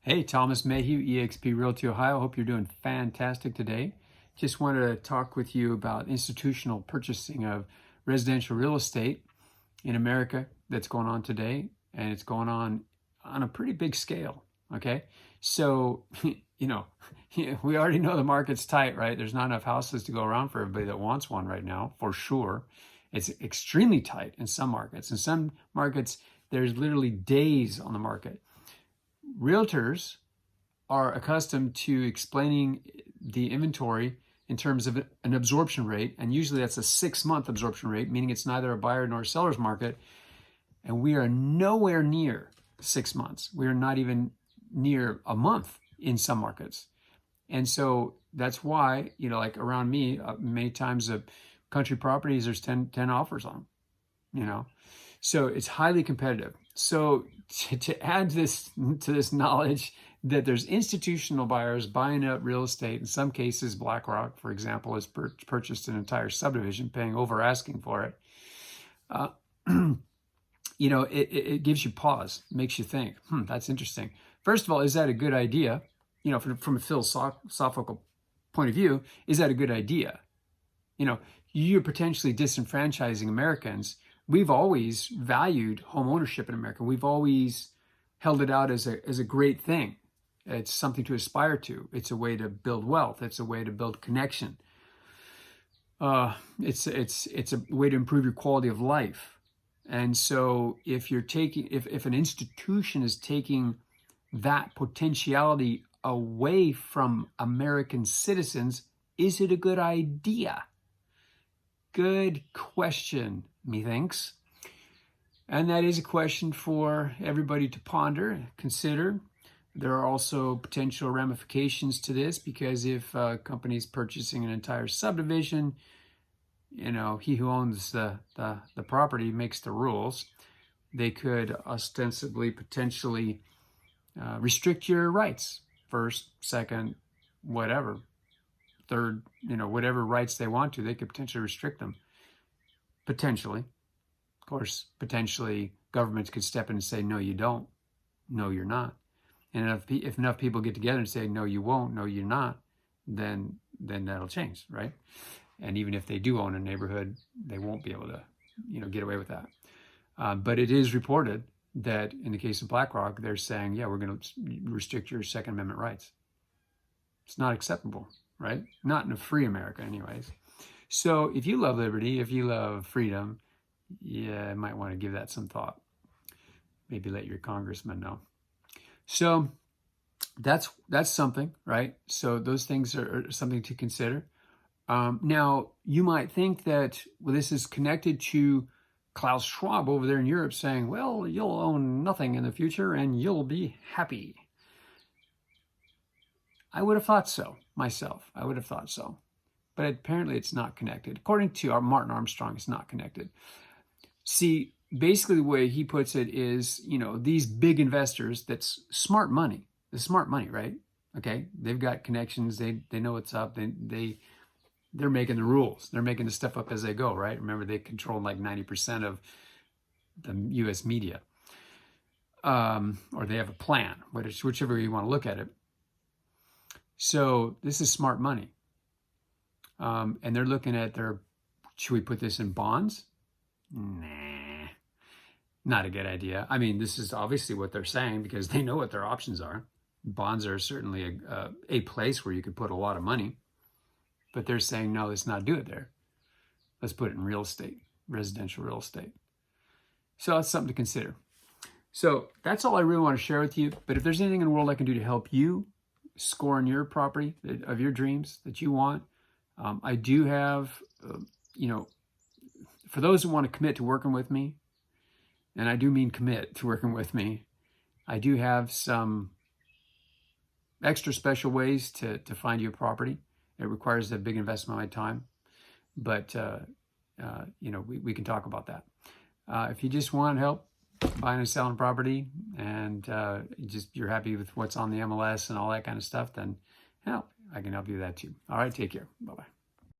Hey, Thomas Mayhew, eXp Realty Ohio. Hope you're doing fantastic today. Just wanted to talk with you about institutional purchasing of residential real estate in America that's going on today, and it's going on a pretty big scale. Okay, so we already know the market's tight, right? There's not enough houses to go around for everybody that wants one right now, for sure. It's extremely tight in some markets. In some markets, there's literally days on the market. Realtors are accustomed to explaining the inventory in terms of an absorption rate, and usually that's a 6-month absorption rate, meaning it's neither a buyer nor a seller's market, and we are nowhere near 6 months. We are not even near a month in some markets. And so that's why, like around me, many times of country properties, there's 10 offers on them, So it's highly competitive. So to add this to this knowledge that there's institutional buyers buying up real estate, in some cases, BlackRock, for example, has purchased an entire subdivision, paying over asking for it. It gives you pause, makes you think, that's interesting. First of all, is that a good idea? From a philosophical point of view, is that a good idea? You're potentially disenfranchising Americans. We've always valued home ownership in America. We've always held it out as a great thing. It's something to aspire to. It's a way to build wealth. It's a way to build connection. It's a way to improve your quality of life. And so if an institution is taking that potentiality away from American citizens, is it a good idea? Good question, methinks. And that is a question for everybody to ponder, consider. There are also potential ramifications to this, because if a company is purchasing an entire subdivision, he who owns the property makes the rules. They could ostensibly, potentially restrict your rights, first, second, whatever, third, whatever rights they want to, they could potentially restrict them. Potentially. Of course, potentially governments could step in and say, no, you don't. No, you're not. And if enough people get together and say, no, you won't, no, you're not, then that'll change, right? And even if they do own a neighborhood, they won't be able to, get away with that. But it is reported that in the case of BlackRock, they're saying, yeah, we're going to restrict your Second Amendment rights. It's not acceptable, right? Not in a free America anyways. So if you love liberty, if you love freedom, yeah, I might want to give that some thought. Maybe let your congressman know. So that's something, right? So those things are something to consider. Now, you might think that, well, this is connected to Klaus Schwab over there in Europe saying, well, you'll own nothing in the future and you'll be happy. I would have thought so myself. I would have thought so. But apparently it's not connected. According to Martin Armstrong, it's not connected. See, basically the way he puts it is, these big investors, that's smart money. It's smart money, right? Okay, they've got connections. They know what's up. They're making the rules. They're making the stuff up as they go, right? Remember, they control like 90% of the U.S. media. Or they have a plan, whichever way you want to look at it. So this is smart money. And they're looking at should we put this in bonds? Nah, not a good idea. I mean, this is obviously what they're saying because they know what their options are. Bonds are certainly a place where you could put a lot of money. But they're saying, no, let's not do it there. Let's put it in real estate, residential real estate. So that's something to consider. So that's all I really want to share with you. But if there's anything in the world I can do to help you score on your property of your dreams that you want, I do have, for those who want to commit to working with me, and I do mean commit to working with me, I do have some extra special ways to find you a property. It requires a big investment of my time, but we can talk about that. If you just want help buying and selling property, and you're happy with what's on the MLS and all that kind of stuff, then I can help you with that too. All right, take care. Bye-bye.